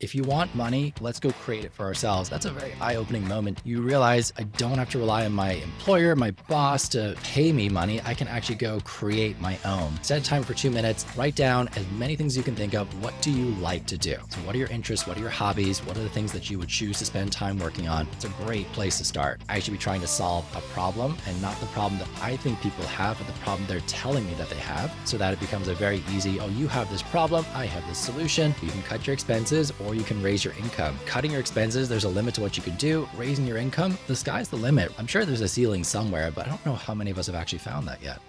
If you want money, let's go create it for ourselves. That's a very eye-opening moment. You realize I don't have to rely on my employer, my boss to pay me money. I can actually go create my own. Set a timer for 2 minutes, write down as many things you can think of. What do you like to do? So what are your interests? What are your hobbies? What are the things that you would choose to spend time working on? It's a great place to start. I should be trying to solve a problem and not the problem that I think people have, but the problem they're telling me that they have, so that it becomes a very easy, oh, you have this problem, I have this solution. You can cut your expenses or you can raise your income. Cutting your expenses, there's a limit to what you can do. Raising your income, the sky's the limit. I'm sure there's a ceiling somewhere, but I don't know how many of us have actually found that yet.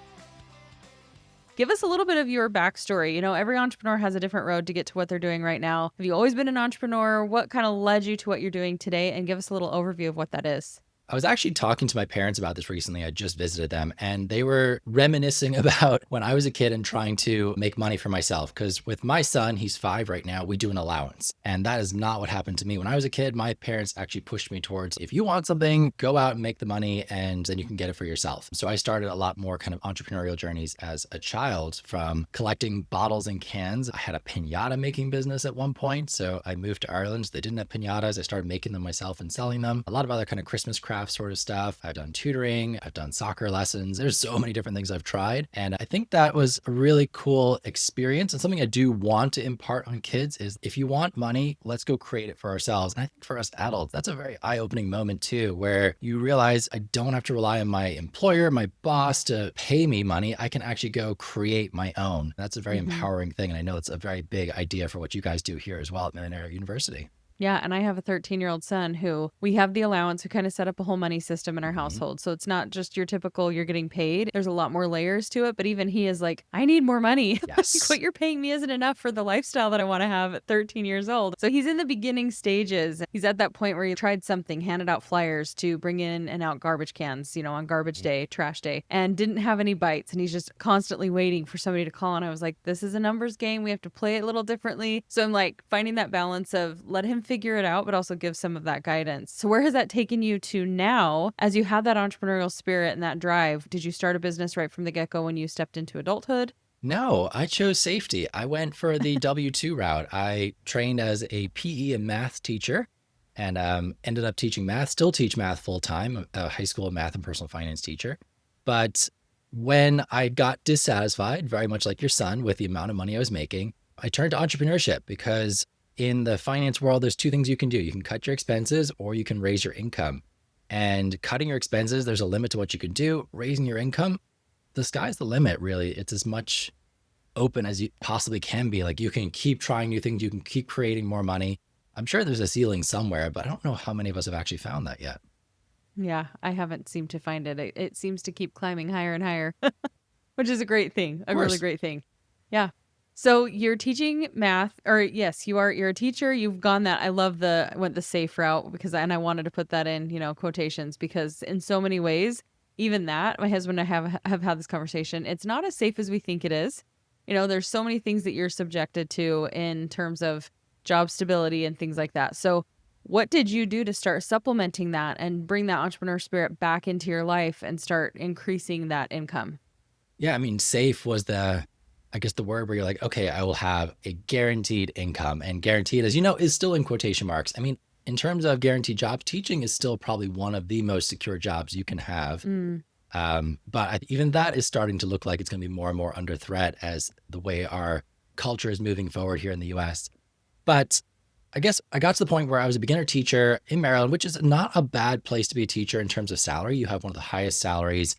Give us a little bit of your backstory. Every entrepreneur has a different road to get to what they're doing right now. Have you always been an entrepreneur? What kind of led you to what you're doing today? And give us a little overview of what that is. I was actually talking to my parents about this recently. I just visited them and they were reminiscing about when I was a kid and trying to make money for myself. Because with my son, he's 5 right now, we do an allowance. And that is not what happened to me. When I was a kid, my parents actually pushed me towards, if you want something, go out and make the money and then you can get it for yourself. So I started a lot more kind of entrepreneurial journeys as a child, from collecting bottles and cans. I had a piñata making business at one point. So I moved to Ireland. They didn't have piñatas. I started making them myself and selling them. A lot of other kind of Christmas crafts sort of stuff. I've done tutoring, I've done soccer lessons. There's so many different things I've tried. And I think that was a really cool experience. And something I do want to impart on kids is, if you want money, let's go create it for ourselves. And I think for us adults, that's a very eye-opening moment too, where you realize I don't have to rely on my employer, my boss to pay me money. I can actually go create my own. That's a very empowering thing. And I know it's a very big idea for what you guys do here as well at Millionaire University. Yeah. And I have a 13-year-old son who we have the allowance. We kind of set up a whole money system in our household. So it's not just your typical, you're getting paid. There's a lot more layers to it. But even he is like, I need more money. Yes. What you're paying me isn't enough for the lifestyle that I want to have at 13 years old. So he's in the beginning stages. He's at that point where he tried something, handed out flyers to bring in and out garbage cans, on garbage day, trash day, and didn't have any bites. And he's just constantly waiting for somebody to call. And I was like, this is a numbers game. We have to play it a little differently. So I'm like finding that balance of let him figure it out, but also give some of that guidance. So where has that taken you to now as you have that entrepreneurial spirit and that drive? Did you start a business right from the get-go when you stepped into adulthood? No, I chose safety. I went for the W-2 route. I trained as a PE and math teacher and ended up teaching math, still teach math full time, a high school math and personal finance teacher. But when I got dissatisfied, very much like your son, with the amount of money I was making, I turned to entrepreneurship, because in the finance world, there's 2 things you can do. You can cut your expenses or you can raise your income. And cutting your expenses, there's a limit to what you can do. Raising your income, the sky's the limit, really. It's as much open as you possibly can be. Like, you can keep trying new things. You can keep creating more money. I'm sure there's a ceiling somewhere, but I don't know how many of us have actually found that yet. Yeah, I haven't seemed to find it. It seems to keep climbing higher and higher, which is a great thing, a really great thing. Yeah. So you're teaching math, or yes, you're a teacher. You've gone that. I love went the safe route, and I wanted to put that in, quotations, because in so many ways, even that, my husband and I have had this conversation. It's not as safe as we think it is. There's so many things that you're subjected to in terms of job stability and things like that. So what did you do to start supplementing that and bring that entrepreneur spirit back into your life and start increasing that income? Yeah, I mean, safe was the word where you're like, okay, I will have a guaranteed income. And guaranteed, as you know, is still in quotation marks. I mean, in terms of guaranteed jobs, teaching is still probably one of the most secure jobs you can have. But even that is starting to look like it's going to be more and more under threat as the way our culture is moving forward here in the US. But I guess I got to the point where I was a beginner teacher in Maryland, which is not a bad place to be a teacher in terms of salary. You have one of the highest salaries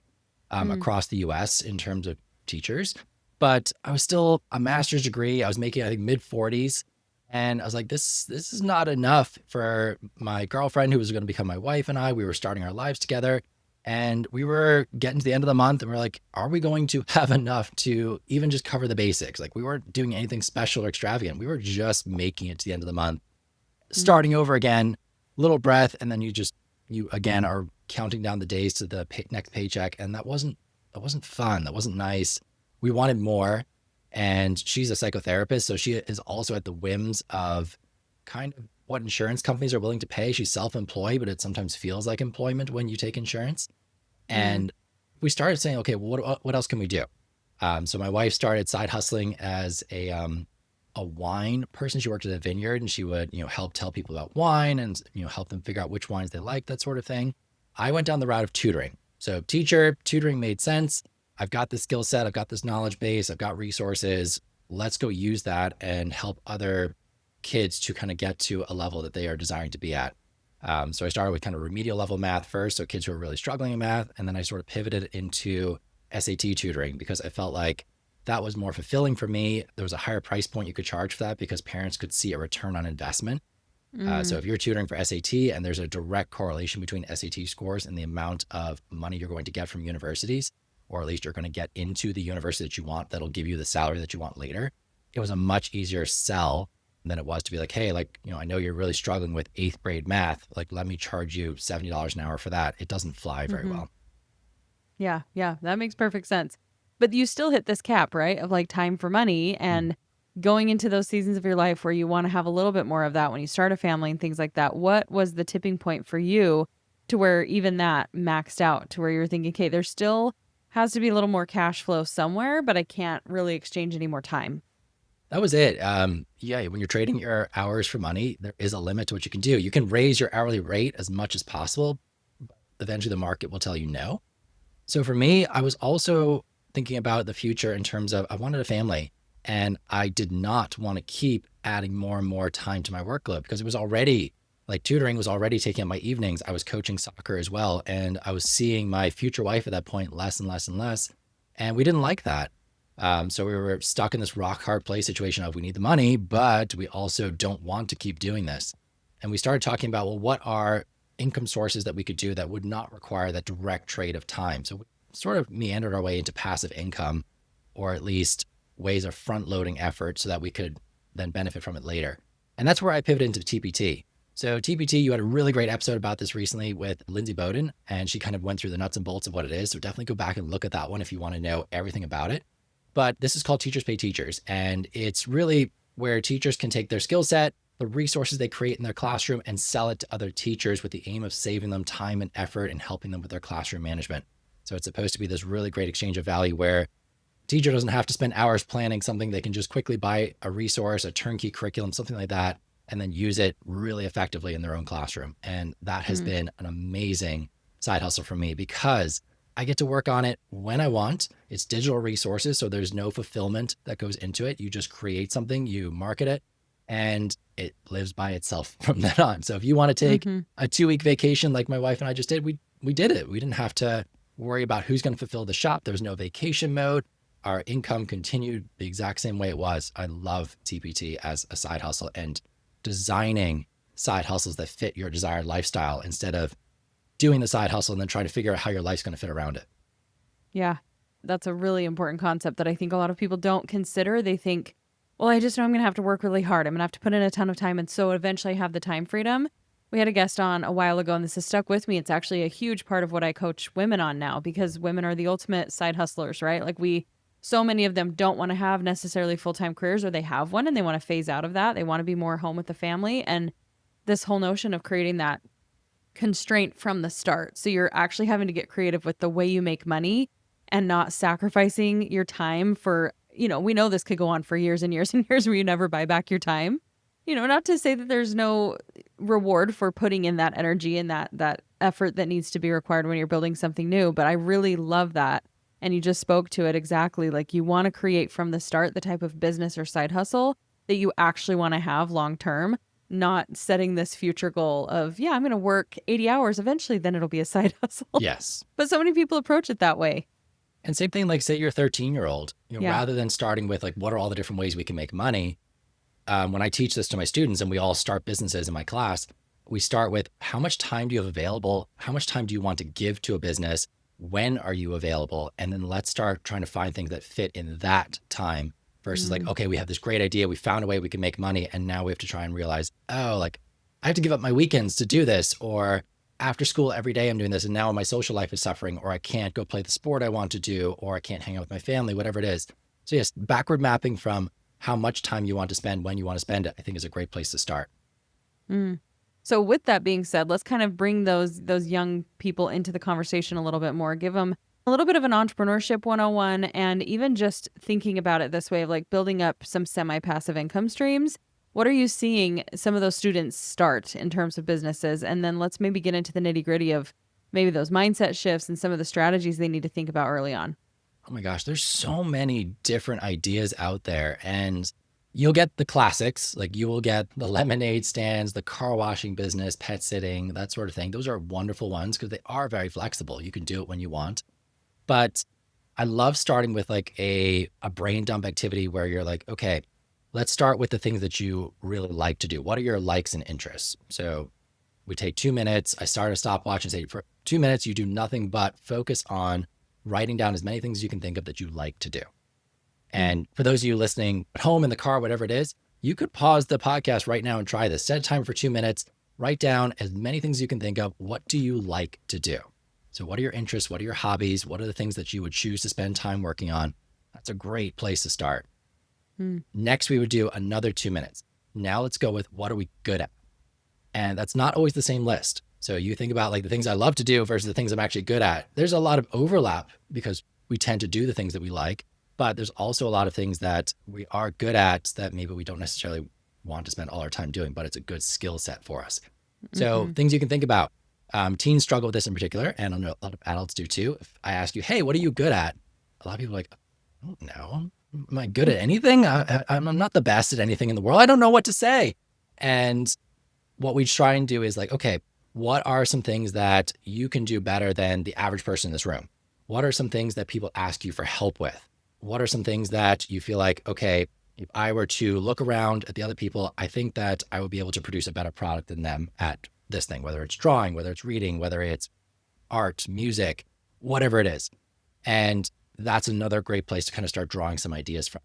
across the US in terms of teachers. But I was still a master's degree. I was making, I think, mid 40s. And I was like, this is not enough for my girlfriend, who was going to become my wife, and I. We were starting our lives together. And we were getting to the end of the month and we're like, are we going to have enough to even just cover the basics? Like, we weren't doing anything special or extravagant. We were just making it to the end of the month, starting over again, little breath. And then you again are counting down the days to the next paycheck. And that wasn't fun. That wasn't nice. We wanted more. And she's a psychotherapist. So she is also at the whims of kind of what insurance companies are willing to pay. She's self-employed, but it sometimes feels like employment when you take insurance. And we started saying, okay, well, what else can we do? So my wife started side hustling as a a wine person. She worked at a vineyard and she would, help tell people about wine and, help them figure out which wines they like, that sort of thing. I went down the route of tutoring. So tutoring made sense. I've got the skill set, I've got this knowledge base, I've got resources. Let's go use that and help other kids to kind of get to a level that they are desiring to be at. So I started with kind of remedial level math first, so kids who are really struggling in math. And then I sort of pivoted into SAT tutoring because I felt like that was more fulfilling for me. There was a higher price point you could charge for that because parents could see a return on investment. So if you're tutoring for SAT and there's a direct correlation between SAT scores and the amount of money you're going to get from universities, or at least you're going to get into the university that you want, that'll give you the salary that you want later, it was a much easier sell than it was to be like, hey, I know you're really struggling with 8th grade math. Like, let me charge you $70 an hour for that. It doesn't fly very well. Yeah, that makes perfect sense. But you still hit this cap, right? Of like time for money and going into those seasons of your life where you want to have a little bit more of that when you start a family and things like that. What was the tipping point for you to where even that maxed out to where you're thinking, okay, there still has to be a little more cash flow somewhere, but I can't really exchange any more time? That was it. When you're trading your hours for money, there is a limit to what you can do. You can raise your hourly rate as much as possible. But eventually the market will tell you no. So for me, I was also thinking about the future in terms of I wanted a family and I did not want to keep adding more and more time to my workload because it was already like tutoring was already taking up my evenings. I was coaching soccer as well. And I was seeing my future wife at that point less and less and less. And we didn't like that. So we were stuck in this rock hard play situation of we need the money, but we also don't want to keep doing this. And we started talking about, well, what are income sources that we could do that would not require that direct trade of time? So we sort of meandered our way into passive income, or at least ways of front loading effort so that we could then benefit from it later. And that's where I pivoted into TPT. So TPT, you had a really great episode about this recently with Lindsay Bowden, and she kind of went through the nuts and bolts of what it is. So definitely go back and look at that one if you want to know everything about it. But this is called Teachers Pay Teachers. And it's really where teachers can take their skill set, the resources they create in their classroom, and sell it to other teachers with the aim of saving them time and effort and helping them with their classroom management. So it's supposed to be this really great exchange of value where a teacher doesn't have to spend hours planning something. They can just quickly buy a resource, a turnkey curriculum, something like that, and then use it really effectively in their own classroom. And that has been an amazing side hustle for me because I get to work on it when I want. It's digital resources, so there's no fulfillment that goes into it. You just create something, you market it, and it lives by itself from then on. So if you want to take a 2-week vacation like my wife and I just did, we did it. We didn't have to worry about who's going to fulfill the shop. There was no vacation mode. Our income continued the exact same way it was. I love TPT as a side hustle and designing side hustles that fit your desired lifestyle instead of doing the side hustle and then trying to figure out how your life's going to fit around it. Yeah, that's a really important concept that I think a lot of people don't consider. They think, well, I just know I'm going to have to work really hard. I'm going to have to put in a ton of time. And so eventually have the time freedom. We had a guest on a while ago and this has stuck with me. It's actually a huge part of what I coach women on now because women are the ultimate side hustlers, right? Like so many of them don't want to have necessarily full-time careers, or they have one and they want to phase out of that. They want to be more home with the family. And this whole notion of creating that constraint from the start. So you're actually having to get creative with the way you make money and not sacrificing your time for, we know this could go on for years and years and years where you never buy back your time. Not to say that there's no reward for putting in that energy and that effort that needs to be required when you're building something new. But I really love that. And you just spoke to it exactly. Like you want to create from the start the type of business or side hustle that you actually want to have long term, not setting this future goal of, I'm going to work 80 hours. Eventually, then it'll be a side hustle. Yes. But so many people approach it that way. And same thing, like say you're a 13-year-old, rather than starting with like, what are all the different ways we can make money? When I teach this to my students and we all start businesses in my class, we start with how much time do you have available? How much time do you want to give to a business? When are you available? And then let's start trying to find things that fit in that time versus like, okay, we have this great idea. We found a way we can make money. And now we have to try and realize, I have to give up my weekends to do this, or after school every day I'm doing this. And now my social life is suffering, or I can't go play the sport I want to do, or I can't hang out with my family, whatever it is. So yes, backward mapping from how much time you want to spend, when you want to spend it, I think is a great place to start. So with that being said, let's kind of bring those young people into the conversation a little bit more. Give them a little bit of an entrepreneurship 101, and even just thinking about it this way of like building up some semi-passive income streams. What are you seeing some of those students start in terms of businesses? And then let's maybe get into the nitty-gritty of maybe those mindset shifts and some of the strategies they need to think about early on. Oh my gosh, there's so many different ideas out there. And you'll get the classics, like you will get the lemonade stands, the car washing business, pet sitting, that sort of thing. Those are wonderful ones because they are very flexible. You can do it when you want. But I love starting with like a brain dump activity where you're like, okay, let's start with the things that you really like to do. What are your likes and interests? So we take 2 minutes. I start a stopwatch and say, for 2 minutes, you do nothing but focus on writing down as many things as you can think of that you like to do. And for those of you listening at home, in the car, whatever it is, you could pause the podcast right now and try this. Set a timer for 2 minutes, write down as many things as you can think of. What do you like to do? So what are your interests? What are your hobbies? What are the things that you would choose to spend time working on? That's a great place to start. Next, we would do another 2 minutes. Now let's go with what are we good at? And that's not always the same list. So you think about like the things I love to do versus the things I'm actually good at. There's a lot of overlap because we tend to do the things that we like, but there's also a lot of things that we are good at that maybe we don't necessarily want to spend all our time doing, but it's a good skill set for us. So things you can think about. Teens struggle with this in particular, and I know a lot of adults do too. If I ask you, hey, what are you good at? A lot of people are like, I don't know. Am I good at anything? I'm not the best at anything in the world. I don't know what to say. And what we try and do is like, okay, what are some things that you can do better than the average person in this room? What are some things that people ask you for help with? What are some things that you feel like, okay, if I were to look around at the other people, I think that I would be able to produce a better product than them at this thing, whether it's drawing, whether it's reading, whether it's art, music, whatever it is. And that's another great place to kind of start drawing some ideas from.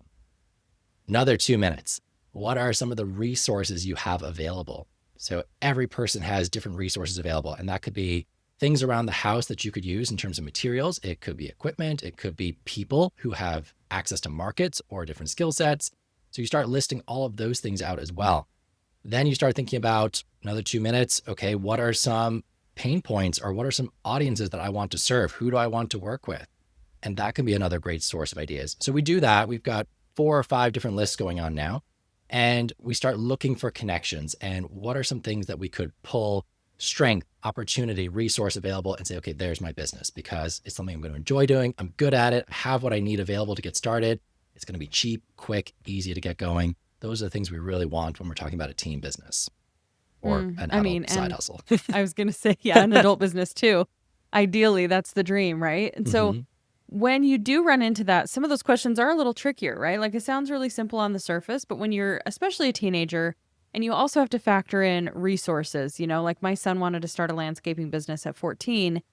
Another 2 minutes. What are some of the resources you have available? So every person has different resources available, and that could be things around the house that you could use in terms of materials. It could be equipment. It could be people who have access to markets or different skill sets. So you start listing all of those things out as well. Then you start thinking about another 2 minutes. Okay, what are some pain points or what are some audiences that I want to serve? Who do I want to work with? And that can be another great source of ideas. So we do that. We've got 4 or 5 different lists going on now. And we start looking for connections and what are some things that we could pull strength, opportunity, resource available and say, okay, there's my business because it's something I'm going to enjoy doing. I'm good at it. I have what I need available to get started. It's going to be cheap, quick, easy to get going. Those are the things we really want when we're talking about a team business or an adult side hustle. I was going to say, yeah, an adult business too. Ideally, that's the dream, right? And so when you do run into that, some of those questions are a little trickier, right? Like it sounds really simple on the surface, but when you're especially a teenager and you also have to factor in resources, you know, like my son wanted to start a landscaping business at 14.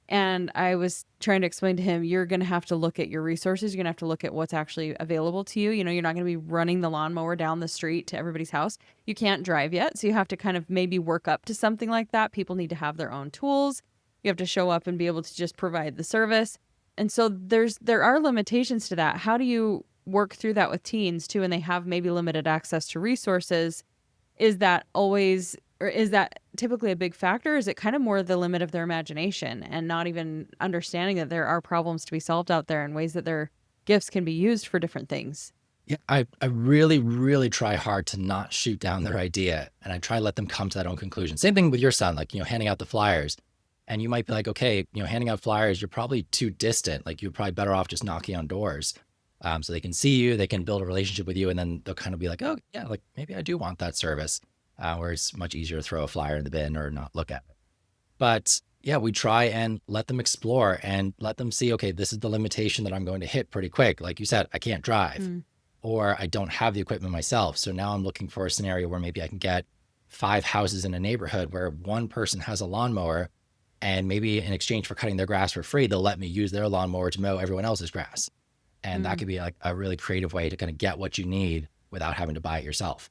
And I was trying to explain to him, you're going to have to look at your resources. You're going to have to look at what's actually available to you. You know, you're not going to be running the lawnmower down the street to everybody's house. You can't drive yet. So you have to kind of maybe work up to something like that. People need to have their own tools. You have to show up and be able to just provide the service. And so there are limitations to that. How do you work through that with teens too? And they have maybe limited access to resources. Is that always, or is that typically a big factor? Is it kind of more the limit of their imagination and not even understanding that there are problems to be solved out there and ways that their gifts can be used for different things? Yeah, I really, really try hard to not shoot down their idea. And I try to let them come to that own conclusion. Same thing with your son, like, handing out the flyers. And you might be like, okay, handing out flyers, you're probably too distant. Like you're probably better off just knocking on doors. So they can see you, they can build a relationship with you, and then they'll kind of be like, oh yeah, like maybe I do want that service. Where it's much easier to throw a flyer in the bin or not look at it. But yeah, we try and let them explore and let them see, okay, this is the limitation that I'm going to hit pretty quick. Like you said, I can't drive or I don't have the equipment myself. So now I'm looking for a scenario where maybe I can get 5 houses in a neighborhood where one person has a lawnmower and maybe in exchange for cutting their grass for free, they'll let me use their lawnmower to mow everyone else's grass. And that could be like a really creative way to kind of get what you need without having to buy it yourself.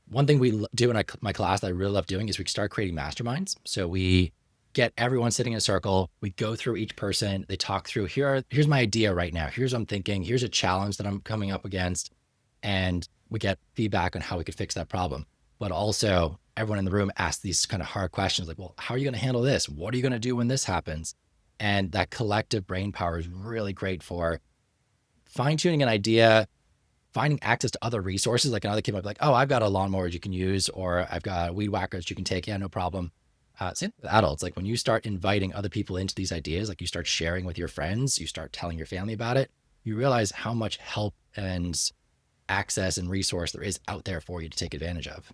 One thing we do in my class that I really love doing is we start creating masterminds. So we get everyone sitting in a circle. We go through each person. They talk through, here's my idea right now. Here's what I'm thinking. Here's a challenge that I'm coming up against. And we get feedback on how we could fix that problem. But also everyone in the room asks these kind of hard questions like, well, how are you going to handle this? What are you going to do when this happens? And that collective brain power is really great for fine tuning an idea, finding access to other resources. Like another kid might be like, oh, I've got a lawnmower you can use, or I've got weed whackers you can take. Yeah, no problem. Same with adults. Like when you start inviting other people into these ideas, like you start sharing with your friends, you start telling your family about it, you realize how much help and access and resource there is out there for you to take advantage of.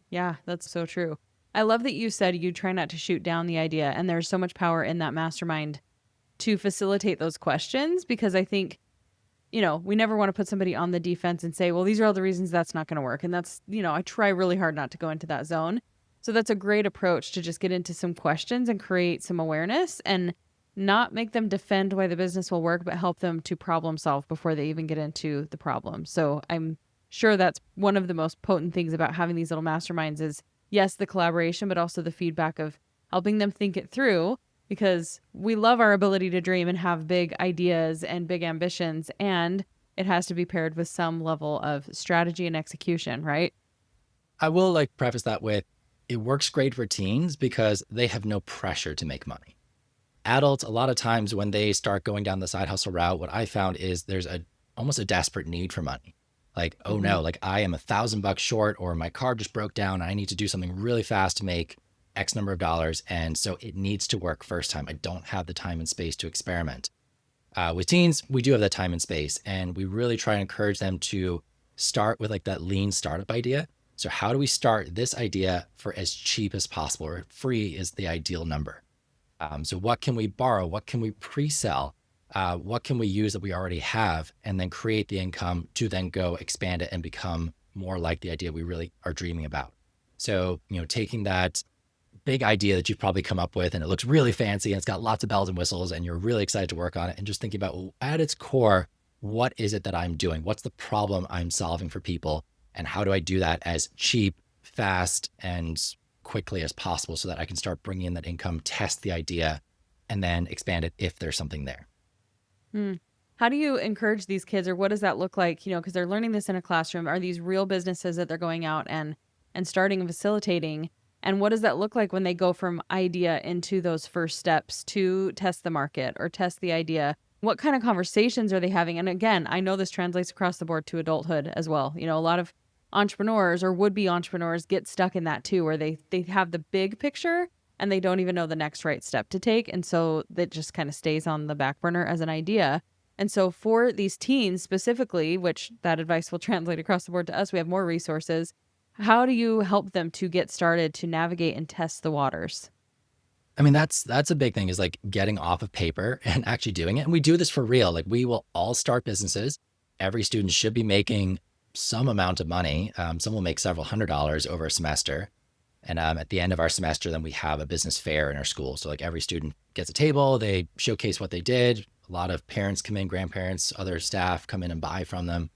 Yeah, that's so true. I love that you said you try not to shoot down the idea, and there's so much power in that mastermind to facilitate those questions because I think, we never want to put somebody on the defense and say, well, these are all the reasons that's not going to work. And that's, I try really hard not to go into that zone. So that's a great approach to just get into some questions and create some awareness and not make them defend why the business will work, but help them to problem solve before they even get into the problem. So I'm sure that's one of the most potent things about having these little masterminds is, yes, the collaboration, but also the feedback of helping them think it through because we love our ability to dream and have big ideas and big ambitions. And it has to be paired with some level of strategy and execution, right? I will like preface that with it works great for teens because they have no pressure to make money. Adults, a lot of times when they start going down the side hustle route, what I found is there's almost a desperate need for money. Like, oh hmm no, like I am $1,000 short, or my car just broke down. And I need to do something really fast to make X number of dollars. And so it needs to work first time. I don't have the time and space to experiment. With teens, we do have that time and space, and we really try and encourage them to start with like that lean startup idea. So how do we start this idea for as cheap as possible, or free is the ideal number? So what can we borrow? What can we pre-sell? What can we use that we already have, and then create the income to then go expand it and become more like the idea we really are dreaming about. So, taking that big idea that you've probably come up with and it looks really fancy and it's got lots of bells and whistles and you're really excited to work on it, and just thinking about, well, at its core, what is it that I'm doing? What's the problem I'm solving for people? And how do I do that as cheap, fast, and quickly as possible so that I can start bringing in that income, test the idea, and then expand it if there's something there. Hmm. How do you encourage these kids or what does that look like? Because they're learning this in a classroom. Are these real businesses that they're going out and starting and facilitating? And what does that look like when they go from idea into those first steps to test the market or test the idea? What kind of conversations are they having? And again, I know this translates across the board to adulthood as well. A lot of entrepreneurs or would-be entrepreneurs get stuck in that too, where they have the big picture and they don't even know the next right step to take. And so that just kind of stays on the back burner as an idea. And so for these teens specifically, which that advice will translate across the board to us, we have more resources. How do you help them to get started to navigate and test the waters? I mean, that's a big thing, is like getting off of paper and actually doing it. And we do this for real. Like we will all start businesses. Every student should be making some amount of money. Some will make several $100s over a semester. And at the end of our semester, then we have a business fair in our school. So like every student gets a table, they showcase what they did. A lot of parents come in, grandparents, other staff come in and buy from them.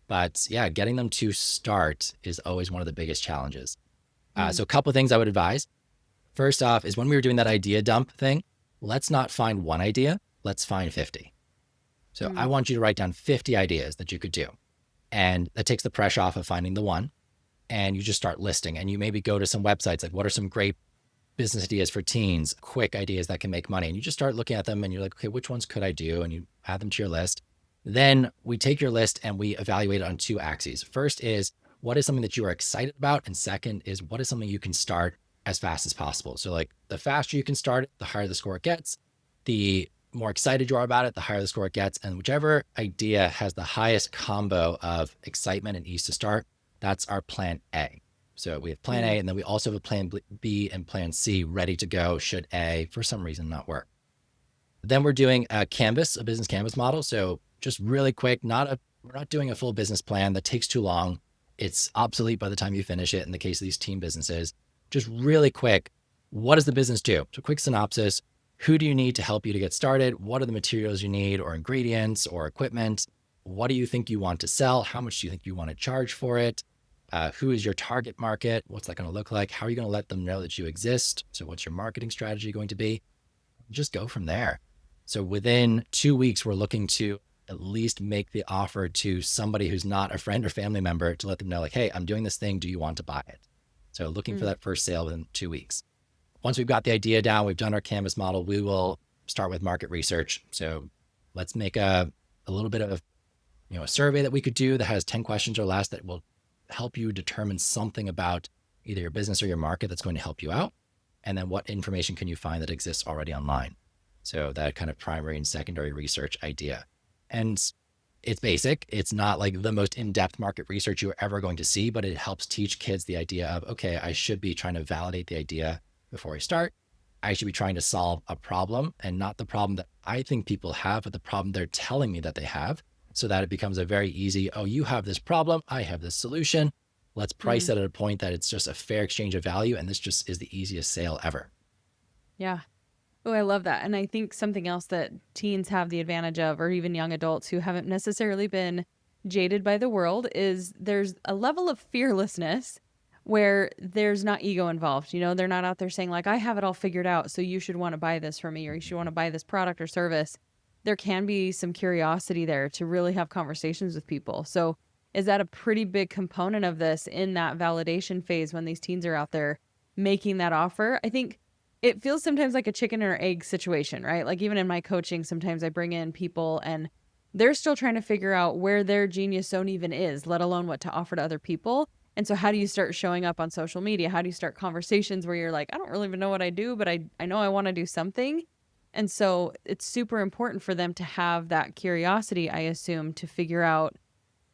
But yeah, getting them to start is always one of the biggest challenges. Mm, So a couple of things I would advise. First off is when we were doing that idea dump thing, let's not find one idea, let's find 50. So I mm, want you to write down 50 ideas that you could do. And that takes the pressure off of finding the one. And you just start listing, and you maybe go to some websites like, what are some great business ideas for teens, quick ideas that can make money? And you just start looking at them and you're like, okay, which ones could I do? And you add them to your list. Then we take your list and we evaluate it on two axes. First is, what is something that you are excited about? And second is, what is something you can start as fast as possible? So like the faster you can start it, the higher the score it gets. The more excited you are about it, the higher the score it gets. And whichever idea has the highest combo of excitement and ease to start, that's our plan A. So we have plan mm, A, and then we also have a plan B and plan C ready to go should A, for some reason, not work. Then we're doing a canvas, a business canvas model. So just really quick, we're not doing a full business plan that takes too long. It's obsolete by the time you finish it in the case of these team businesses. Just really quick, what does the business do? So quick synopsis, who do you need to help you to get started? What are the materials you need, or ingredients or equipment? What do you think you want to sell? How much do you think you want to charge for it? Who is your target market? What's that going to look like? How are you going to let them know that you exist? So what's your marketing strategy going to be? Just go from there. So within 2 weeks, we're looking to at least make the offer to somebody who's not a friend or family member to let them know, like, hey, I'm doing this thing. Do you want to buy it? So looking for mm, that first sale within 2 weeks. Once we've got the idea down, we've done our canvas model, we will start with market research. So let's make a little bit of, a survey that we could do that has 10 questions or less that will help you determine something about either your business or your market that's going to help you out. And then what information can you find that exists already online? So that kind of primary and secondary research idea. And it's basic. It's not like the most in-depth market research you're ever going to see, but it helps teach kids the idea of, okay, I should be trying to validate the idea before I start. I should be trying to solve a problem, and not the problem that I think people have, but the problem they're telling me that they have, so that it becomes a very easy, oh, you have this problem, I have this solution. Let's price it at a point that it's just a fair exchange of value. And this just is the easiest sale ever. Yeah. Oh, I love that. And I think something else that teens have the advantage of, or even young adults who haven't necessarily been jaded by the world, is there's a level of fearlessness where there's not ego involved. They're not out there saying like, I have it all figured out, so you should want to buy this from me, or you should want to buy this product or service. There can be some curiosity there to really have conversations with people. So is that a pretty big component of this in that validation phase when these teens are out there making that offer? I think it feels sometimes like a chicken or egg situation, right? Like even in my coaching, sometimes I bring in people and they're still trying to figure out where their genius zone even is, let alone what to offer to other people. And so how do you start showing up on social media? How do you start conversations where you're like, I don't really even know what I do, but I know I want to do something. And so it's super important for them to have that curiosity, I assume, to figure out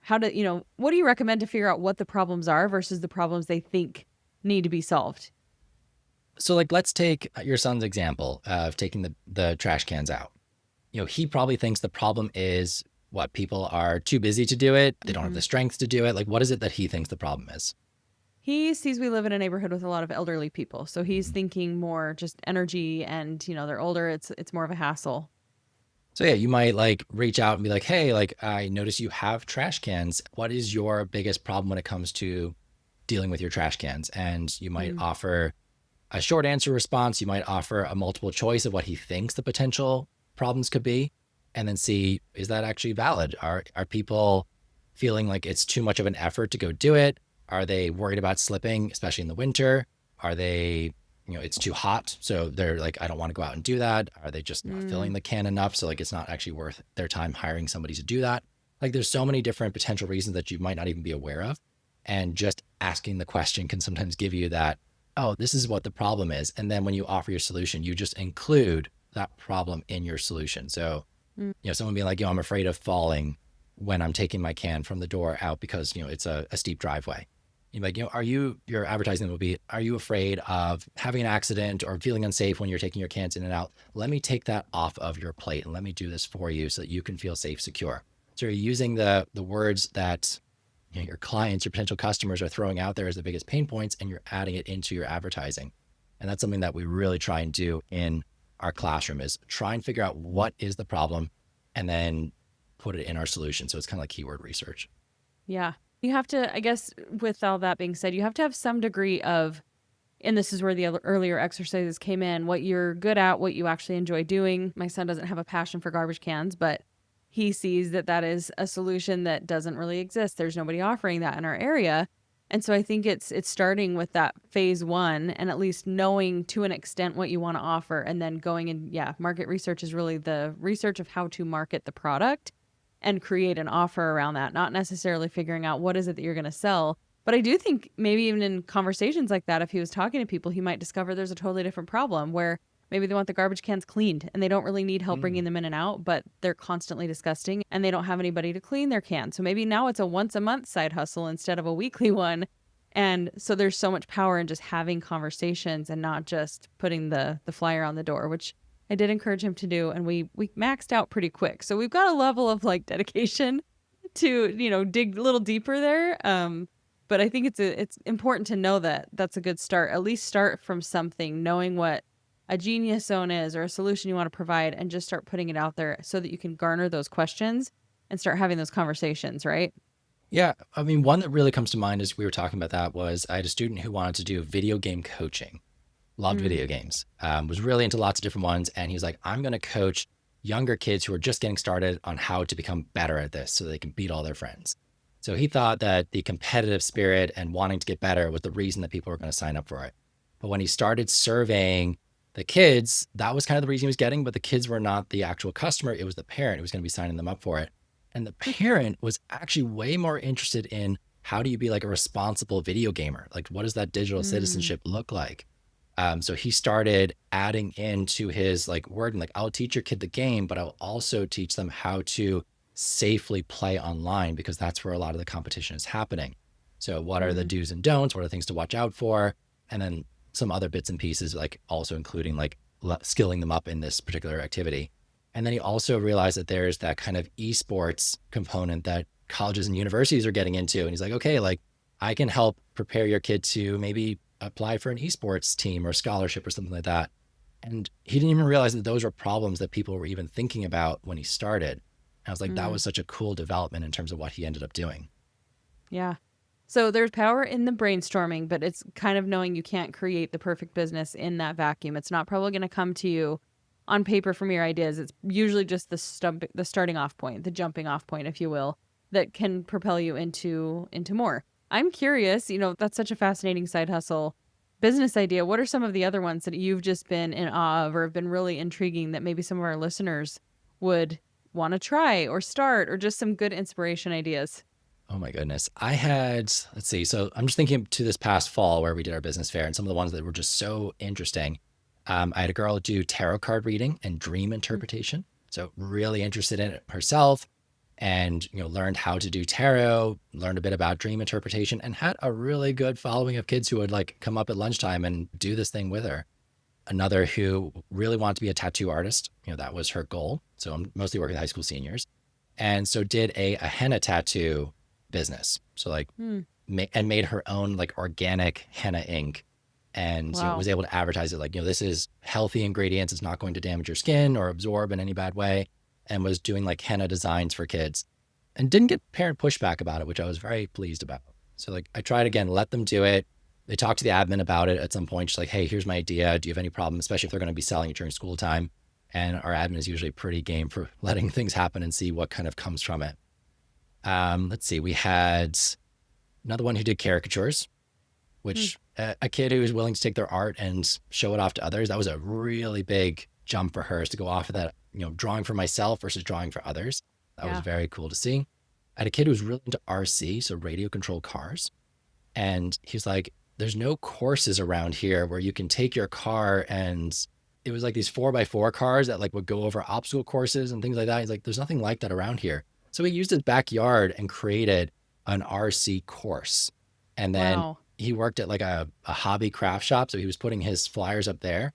how to, what do you recommend to figure out what the problems are versus the problems they think need to be solved? So like, let's take your son's example of taking the trash cans out. He probably thinks the problem is what, people are too busy to do it. They don't have the strength to do it. Like, what is it that he thinks the problem is? He sees we live in a neighborhood with a lot of elderly people. So he's thinking more just energy and, they're older. It's more of a hassle. So yeah, you might like reach out and be like, hey, like I notice you have trash cans. What is your biggest problem when it comes to dealing with your trash cans? And you might offer a short answer response. You might offer a multiple choice of what he thinks the potential problems could be, and then see, is that actually valid? Are people feeling like it's too much of an effort to go do it? Are they worried about slipping, especially in the winter? Are they, it's too hot, so they're like, I don't want to go out and do that? Are they just not filling the can enough, so like it's not actually worth their time hiring somebody to do that? Like there's so many different potential reasons that you might not even be aware of. And just asking the question can sometimes give you that, oh, this is what the problem is. And then when you offer your solution, you just include that problem in your solution. So, someone being like, I'm afraid of falling when I'm taking my can from the door out because, it's a steep driveway. You're like, your advertising will be, are you afraid of having an accident or feeling unsafe when you're taking your cans in and out? Let me take that off of your plate and let me do this for you so that you can feel safe, secure. So you're using the words that your clients, your potential customers are throwing out there as the biggest pain points, and you're adding it into your advertising. And that's something that we really try and do in our classroom, is try and figure out what is the problem and then put it in our solution. So it's kind of like keyword research. Yeah. You have to, I guess, with all that being said, you have to have some degree of, and this is where the earlier exercises came in, what you're good at, what you actually enjoy doing. My son doesn't have a passion for garbage cans, but he sees that is a solution that doesn't really exist. There's nobody offering that in our area. And so I think it's starting with that phase one, and at least knowing to an extent what you want to offer, and then going and market research is really the research of how to market the product and create an offer around that, not necessarily figuring out what is it that you're going to sell. But I do think maybe even in conversations like that, if he was talking to people, he might discover there's a totally different problem where maybe they want the garbage cans cleaned and they don't really need help bringing them in and out, but they're constantly disgusting and they don't have anybody to clean their cans. So maybe now it's a once a month side hustle instead of a weekly one. And so there's so much power in just having conversations and not just putting the flyer on the door, which I did encourage him to do. And we maxed out pretty quick. So we've got a level of like dedication to, dig a little deeper there. But I think it's important to know that that's a good start. At least start from something, knowing what a genius zone is or a solution you want to provide, and just start putting it out there so that you can garner those questions and start having those conversations, right? Yeah. I mean, one that really comes to mind as we were talking about that was I had a student who wanted to do video game coaching, loved video games, was really into lots of different ones. And he was like, I'm going to coach younger kids who are just getting started on how to become better at this so they can beat all their friends. So he thought that the competitive spirit and wanting to get better was the reason that people were going to sign up for it. But when he started surveying The kids, that was kind of the reason he was getting, but the kids were not the actual customer. It was the parent who was going to be signing them up for it. And the parent was actually way more interested in how do you be like a responsible video gamer? Like, what does that digital Mm, citizenship look like? So he started adding into his like wording, like, I'll teach your kid the game, but I'll also teach them how to safely play online because that's where a lot of the competition is happening. So what are the mm, do's and don'ts? What are the things to watch out for? And then some other bits and pieces, like also including like skilling them up in this particular activity. And then he also realized that there's that kind of esports component that colleges and universities are getting into. And he's like, okay, like I can help prepare your kid to maybe apply for an esports team or scholarship or something like that. And he didn't even realize that those were problems that people were even thinking about when he started. And I was like, that mm. was such a cool development in terms of what he ended up doing. Yeah. So there's power in the brainstorming, but it's kind of knowing you can't create the perfect business in that vacuum. It's not probably going to come to you on paper from your ideas. It's usually just the starting off point, the jumping off point, if you will, that can propel you into more. I'm curious, that's such a fascinating side hustle business idea. What are some of the other ones that you've just been in awe of or have been really intriguing that maybe some of our listeners would want to try or start or just some good inspiration ideas? Oh my goodness. I had, let's see. So I'm just thinking to this past fall where we did our business fair and some of the ones that were just so interesting. I had a girl do tarot card reading and dream interpretation. So really interested in it herself and, learned how to do tarot, learned a bit about dream interpretation and had a really good following of kids who would like come up at lunchtime and do this thing with her. Another who really wanted to be a tattoo artist. That was her goal. So I'm mostly working with high school seniors. And so did a henna tattoo business. So like, Mm. and made her own like organic henna ink and, Wow. was able to advertise it like, this is healthy ingredients. It's not going to damage your skin or absorb in any bad way. And was doing like henna designs for kids and didn't get parent pushback about it, which I was very pleased about. So like I tried again, let them do it. They talked to the admin about it at some point. She's like, hey, here's my idea. Do you have any problem, especially if they're going to be selling it during school time? And our admin is usually pretty game for letting things happen and see what kind of comes from it. Let's see, we had another one who did caricatures, Mm. which a kid who was willing to take their art and show it off to others. That was a really big jump for her to go off of that, drawing for myself versus drawing for others. That was Yeah. very cool to see. I had a kid who was really into RC, so radio controlled cars. And he's like, there's no courses around here where you can take your car and it was like these 4x4 cars that like would go over obstacle courses and things like that. He's like, there's nothing like that around here. So he used his backyard and created an RC course. And then Wow. he worked at like a hobby craft shop. So he was putting his flyers up there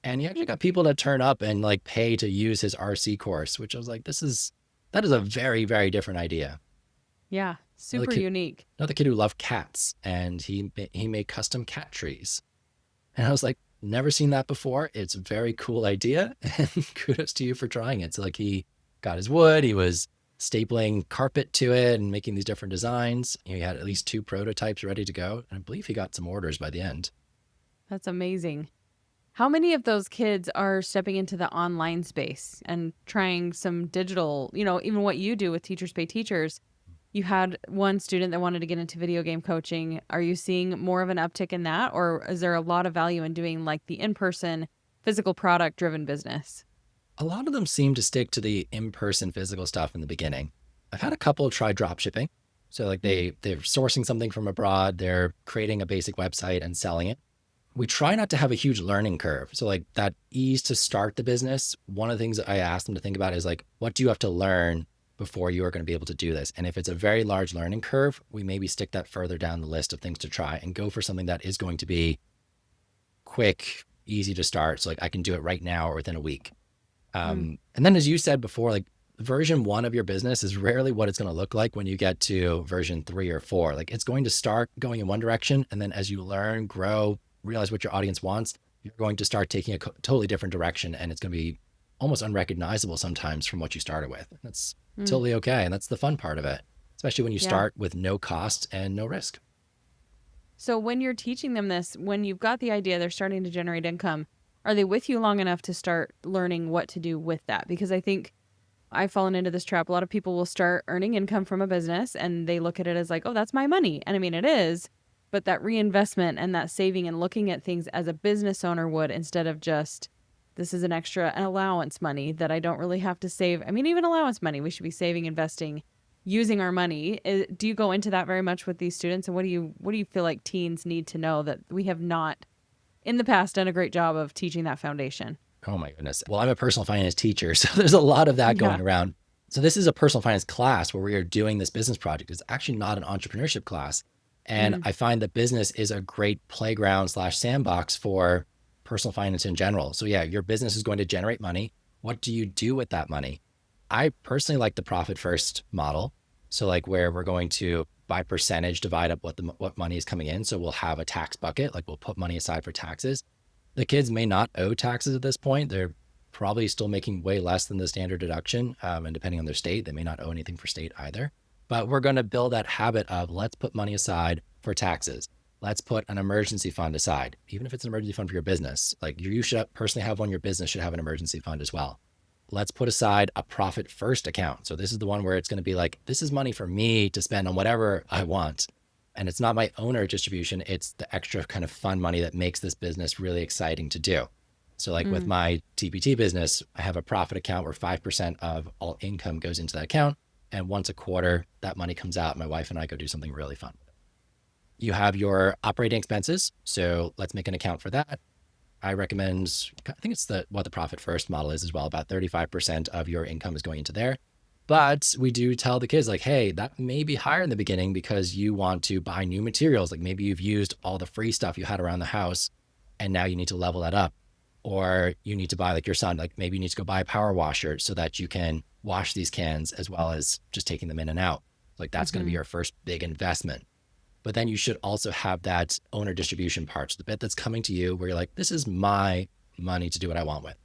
and he actually got people to turn up and like pay to use his RC course, which I was like, that is a very, very different idea. Yeah. Another Super kid, unique. another kid who loved cats and he made custom cat trees. And I was like, never seen that before. It's a very cool idea. And kudos to you for trying it. So like he got his wood, he was stapling carpet to it and making these different designs. He had at least 2 prototypes ready to go. And I believe he got some orders by the end. That's amazing. How many of those kids are stepping into the online space and trying some digital, even what you do with Teachers Pay Teachers? You had one student that wanted to get into video game coaching. Are you seeing more of an uptick in that? Or is there a lot of value in doing like the in person, physical product driven business? A lot of them seem to stick to the in-person physical stuff in the beginning. I've had a couple try drop shipping. So like Mm, they're sourcing something from abroad, they're creating a basic website and selling it. We try not to have a huge learning curve. So like that ease to start the business, one of the things that I ask them to think about is like, what do you have to learn before you are going to be able to do this? And if it's a very large learning curve, we maybe stick that further down the list of things to try and go for something that is going to be quick, easy to start. So like I can do it right now or within a week. mm, And then as you said before, like version 1 of your business is rarely what it's going to look like when you get to version 3 or 4. Like it's going to start going in one direction. And then as you learn, grow, realize what your audience wants, you're going to start taking a totally different direction. And it's going to be almost unrecognizable sometimes from what you started with. That's mm. totally okay. And that's the fun part of it, especially when you Yeah. start with no cost and no risk. So when you're teaching them this, when you've got the idea, they're starting to generate income, are they with you long enough to start learning what to do with that? Because I think I've fallen into this trap. A lot of people will start earning income from a business and they look at it as like, oh, that's my money. And I mean, it is, but that reinvestment and that saving and looking at things as a business owner would, instead of just, this is an allowance money that I don't really have to save. I mean, even allowance money, we should be saving, investing, using our money. Do you go into that very much with these students? And what do you feel like teens need to know that we have not in the past done a great job of teaching that foundation? Oh my goodness. Well, I'm a personal finance teacher, so there's a lot of that Yeah. going around. So this is a personal finance class where we are doing this business project. It's actually not an entrepreneurship class. And Mm, I find that business is a great playground slash sandbox for personal finance in general. So yeah, your business is going to generate money. What do you do with that money? I personally like the profit first model. So like where we're going to by percentage divide up what money is coming in. So we'll have a tax bucket, like we'll put money aside for taxes. The kids may not owe taxes at this point. They're probably still making way less than the standard deduction. And depending on their state, they may not owe anything for state either. But we're going to build that habit of let's put money aside for taxes. Let's put an emergency fund aside, even if it's an emergency fund for your business. Like you should personally have one, your business should have an emergency fund as well. Let's put aside a profit first account. So this is the one where it's going to be like, this is money for me to spend on whatever I want. And it's not my owner distribution. It's the extra kind of fun money that makes this business really exciting to do. So like with mm, my TPT business, I have a profit account where 5% of all income goes into that account. And once a quarter, that money comes out. My wife and I go do something really fun. You have your operating expenses. So let's make an account for that. I recommend, I think it's what the profit first model is as well. About 35% of your income is going into there. But we do tell the kids like, hey, that may be higher in the beginning because you want to buy new materials. Like maybe you've used all the free stuff you had around the house and now you need to level that up. Or you need to buy, like your son, like maybe you need to go buy a power washer so that you can wash these cans as well as just taking them in and out. Like that's going to be mm-hmm. your first big investment. But then you should also have that owner distribution part. So the bit that's coming to you where you're like, this is my money to do what I want with.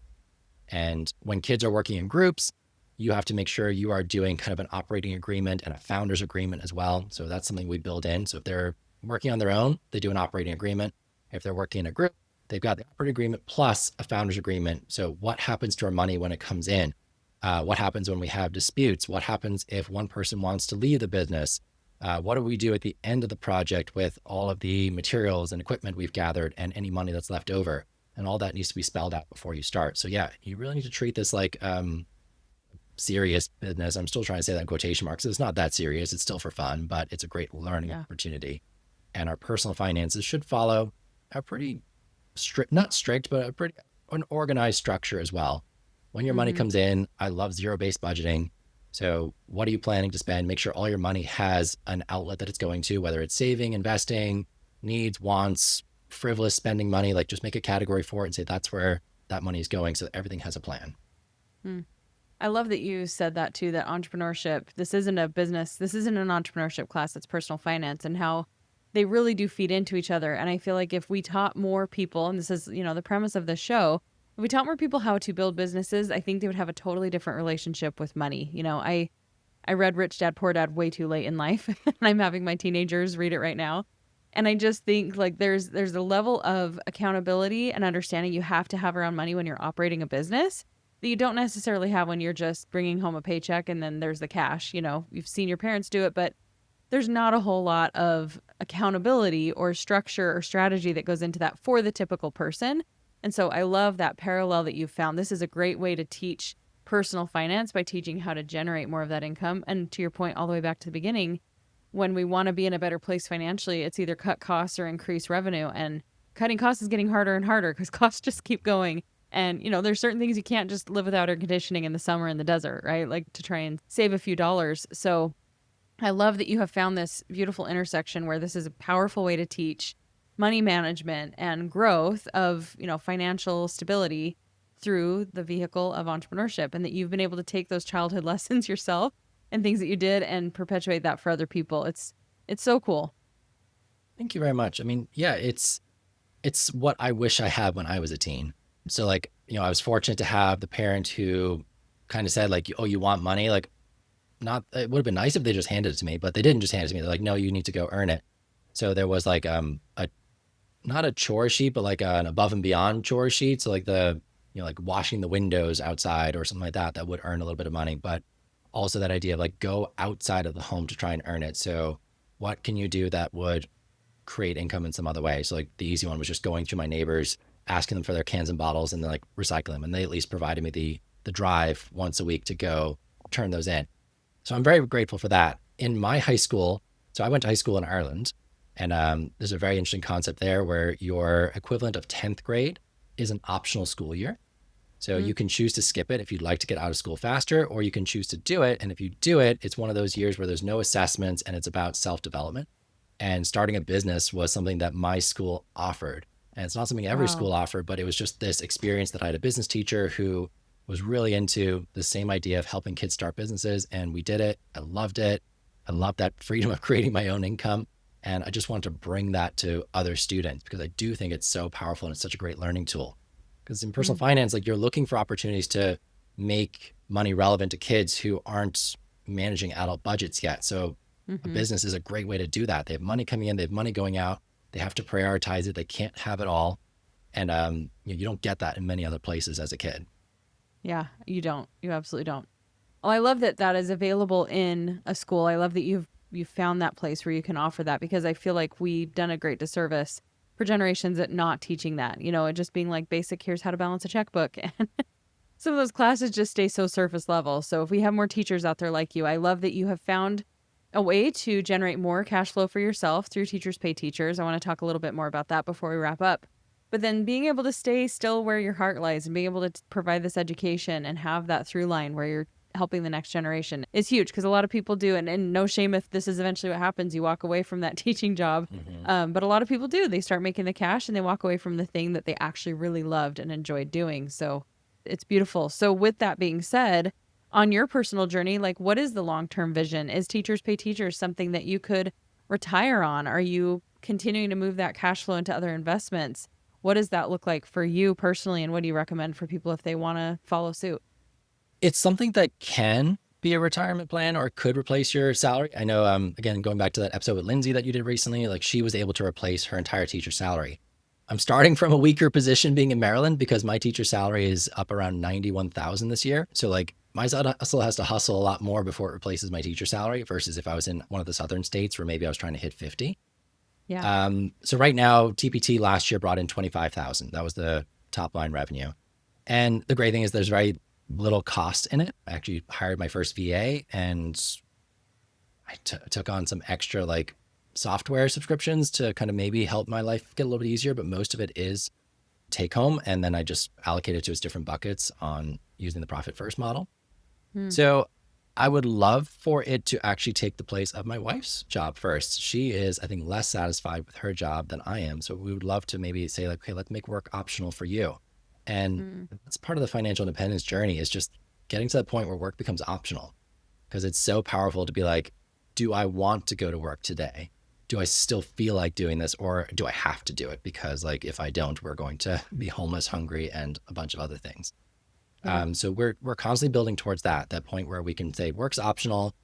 And when kids are working in groups, you have to make sure you are doing kind of an operating agreement and a founder's agreement as well. So that's something we build in. So if they're working on their own, they do an operating agreement. If they're working in a group, they've got the operating agreement plus a founder's agreement. So what happens to our money when it comes in? What happens when we have disputes? What happens if one person wants to leave the business? What do we do at the end of the project with all of the materials and equipment we've gathered and any money that's left over? And all that needs to be spelled out before you start. So yeah, you really need to treat this like serious business. I'm still trying to say that in quotation marks. It's not that serious. It's still for fun, but it's a great learning Yeah. opportunity. And our personal finances should follow a pretty strict, not strict, but an organized structure as well. When your money Mm-hmm. comes in, I love zero-based budgeting. So what are you planning to spend? Make sure all your money has an outlet that it's going to, whether it's saving, investing, needs, wants, frivolous spending money. Like just make a category for it and say that's where that money is going so that everything has a plan. Mm. I love that you said that too, that entrepreneurship, this isn't a business, this isn't an entrepreneurship class, it's personal finance, and how they really do feed into each other. And I feel like if we taught more people, and this is, the premise of the show, if we taught more people how to build businesses, I think they would have a totally different relationship with money. I read Rich Dad Poor Dad way too late in life, and I'm having my teenagers read it right now. And I just think like there's a level of accountability and understanding you have to have around money when you're operating a business that you don't necessarily have when you're just bringing home a paycheck and then there's the cash. You've seen your parents do it, but there's not a whole lot of accountability or structure or strategy that goes into that for the typical person. And so I love that parallel that you've found. This is a great way to teach personal finance by teaching how to generate more of that income. And to your point, all the way back to the beginning, when we want to be in a better place financially, it's either cut costs or increase revenue. And cutting costs is getting harder and harder because costs just keep going. And, there's certain things you can't just live without air conditioning in the summer in the desert, right? Like to try and save a few dollars. So I love that you have found this beautiful intersection where this is a powerful way to teach money management and growth of, financial stability through the vehicle of entrepreneurship, and that you've been able to take those childhood lessons yourself and things that you did and perpetuate that for other people. It's so cool. Thank you very much. I mean, yeah, it's what I wish I had when I was a teen. So like, I was fortunate to have the parent who kind of said like, oh, you want money? Like not, it would have been nice if they just handed it to me, but they didn't just hand it to me. They're like, no, you need to go earn it. So there was like, not a chore sheet, but like an above and beyond chore sheet. So like like washing the windows outside or something like that would earn a little bit of money, but also that idea of like go outside of the home to try and earn it. So what can you do that would create income in some other way. So like the easy one was just going to my neighbors, asking them for their cans and bottles and then like recycle them. And they at least provided me the drive once a week to go turn those in. So I'm very grateful for that. In my high school, so I went to high school in Ireland, and there's a very interesting concept there where your equivalent of 10th grade is an optional school year. So you can choose to skip it if you'd like to get out of school faster, or you can choose to do it. And if you do it, it's one of those years where there's no assessments and it's about self-development. And starting a business was something that my school offered. And it's not something every Wow. school offered, but it was just this experience that I had a business teacher who was really into the same idea of helping kids start businesses. And we did it. I loved it. I loved that freedom of creating my own income. And I just wanted to bring that to other students because I do think it's so powerful and it's such a great learning tool. Because in personal Mm, finance, like you're looking for opportunities to make money relevant to kids who aren't managing adult budgets yet. So a mhm. business is a great way to do that. They have money coming in, they have money going out. They have to prioritize it. They can't have it all. And you don't get that in many other places as a kid. Yeah, you don't. You absolutely don't. Well, I love that that is available in a school. I love that you've found that place where you can offer that because I feel like we've done a great disservice for generations at not teaching that. It just being like basic, here's how to balance a checkbook. And some of those classes just stay so surface level. So if we have more teachers out there like you, I love that you have found a way to generate more cash flow for yourself through Teachers Pay Teachers. I want to talk a little bit more about that before we wrap up. But then being able to stay still where your heart lies and being able to provide this education and have that through line where you're helping the next generation is huge because a lot of people do. And no shame if this is eventually what happens. You walk away from that teaching job. Hmm. But a lot of people do. They start making the cash and they walk away from the thing that they actually really loved and enjoyed doing. So it's beautiful. So with that being said, on your personal journey, like what is the long-term vision? Is Teachers Pay Teachers something that you could retire on? Are you continuing to move that cash flow into other investments? What does that look like for you personally? And what do you recommend for people if they want to follow suit? It's something that can be a retirement plan or could replace your salary. I know, again, going back to that episode with Lindsay that you did recently, like she was able to replace her entire teacher salary. I'm starting from a weaker position being in Maryland because my teacher salary is up around 91,000 this year. So like my side hustle has to hustle a lot more before it replaces my teacher salary versus if I was in one of the southern states where maybe I was trying to hit 50. Yeah. So right now, TPT last year brought in 25,000. That was the top line revenue. And the great thing is there's very little cost in it. I actually hired my first VA and I took on some extra like software subscriptions to kind of maybe help my life get a little bit easier, but most of it is take home. And then I just allocate it to its different buckets on using the profit first model. Hmm. So I would love for it to actually take the place of my wife's job first. She is, I think, less satisfied with her job than I am. So we would love to maybe say like, okay, let's make work optional for you. And Hmm. that's part of the financial independence journey is just getting to that point where work becomes optional because it's so powerful to be like, do I want to go to work today? Do I still feel like doing this or do I have to do it? Because like, if I don't, we're going to be homeless, hungry, and a bunch of other things. Yeah. So we're constantly building towards that point where we can say work's optional.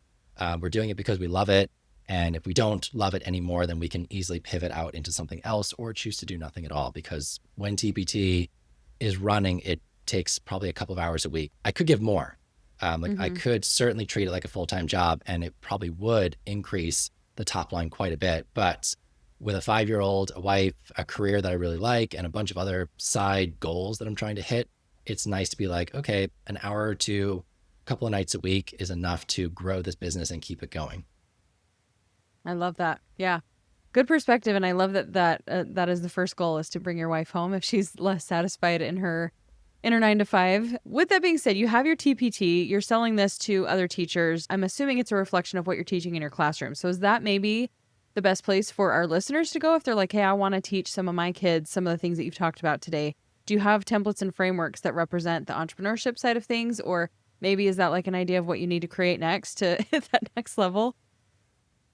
We're doing it because we love it. And if we don't love it anymore, then we can easily pivot out into something else or choose to do nothing at all. Because when TPT is running, it takes probably a couple of hours a week. I could give more. Like I Hmm. could certainly treat it like a full-time job and it probably would increase the top line quite a bit. But with a 5-year-old, a wife, a career that I really like, and a bunch of other side goals that I'm trying to hit, it's nice to be like, okay, an hour or two, a couple of nights a week is enough to grow this business and keep it going. I love that. Yeah. Good perspective. And I love that is the first goal is to bring your wife home if she's less satisfied in her 9 to 5. With that being said, you have your TPT, you're selling this to other teachers. I'm assuming it's a reflection of what you're teaching in your classroom. So is that maybe the best place for our listeners to go if they're like, hey, I want to teach some of my kids some of the things that you've talked about today? Do you have templates and frameworks that represent the entrepreneurship side of things? Or maybe is that like an idea of what you need to create next to hit that next level?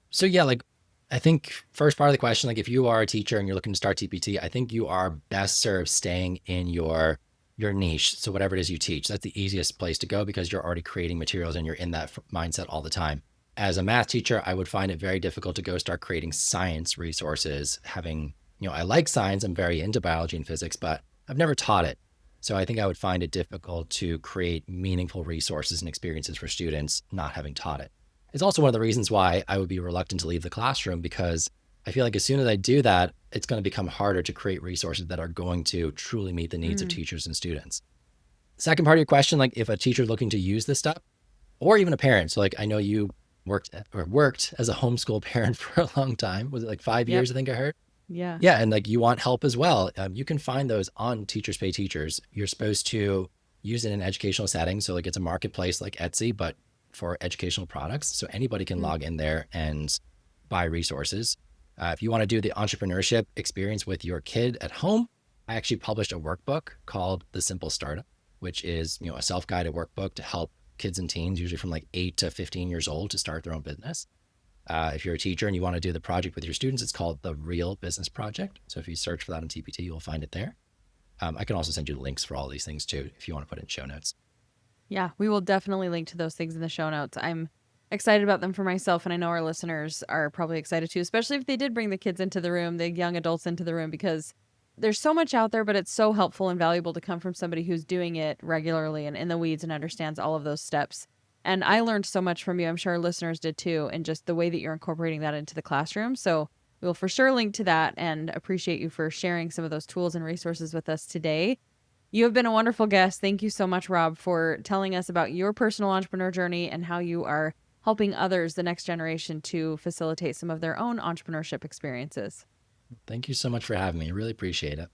So yeah, like I think first part of the question, like if you are a teacher and you're looking to start TPT, I think you are best served staying in your niche. So whatever it is you teach, that's the easiest place to go because you're already creating materials and you're in that mindset all the time. As a math teacher, I would find it very difficult to go start creating science resources. Having, I like science, I'm very into biology and physics, but I've never taught it. So I think I would find it difficult to create meaningful resources and experiences for students not having taught it. It's also one of the reasons why I would be reluctant to leave the classroom because I feel like as soon as I do that, it's going to become harder to create resources that are going to truly meet the needs of Mm, teachers and students. Second part of your question, like if a teacher is looking to use this stuff, or even a parent. So like I know you worked as a homeschool parent for a long time. Was it like five yep. years? I think I heard. Yeah. Yeah, and like you want help as well. You can find those on Teachers Pay Teachers. You're supposed to use it in an educational setting. So like it's a marketplace like Etsy, but for educational products. So anybody can Mm, log in there and buy resources. If you want to do the entrepreneurship experience with your kid at home, I actually published a workbook called The Simple Startup, which is a self-guided workbook to help kids and teens, usually from like 8 to 15 years old, to start their own business. If you're a teacher and you want to do the project with your students, it's called the Real Business Project. So if you search for that on TPT, you'll find it there. I can also send you links for all these things too, if you want to put it in show notes. yeah, we will definitely link to those things in the show notes. I'm excited about them for myself, and I know our listeners are probably excited too, especially if they did bring the kids into the room, the young adults into the room, because there's so much out there, but it's so helpful and valuable to come from somebody who's doing it regularly and in the weeds and understands all of those steps. And I learned so much from you. I'm sure our listeners did too, and just the way that you're incorporating that into the classroom. So we'll for sure link to that and appreciate you for sharing some of those tools and resources with us today. You have been a wonderful guest. Thank you so much, Rob, for telling us about your personal entrepreneur journey and how you are helping others, the next generation, to facilitate some of their own entrepreneurship experiences. Thank you so much for having me. I really appreciate it.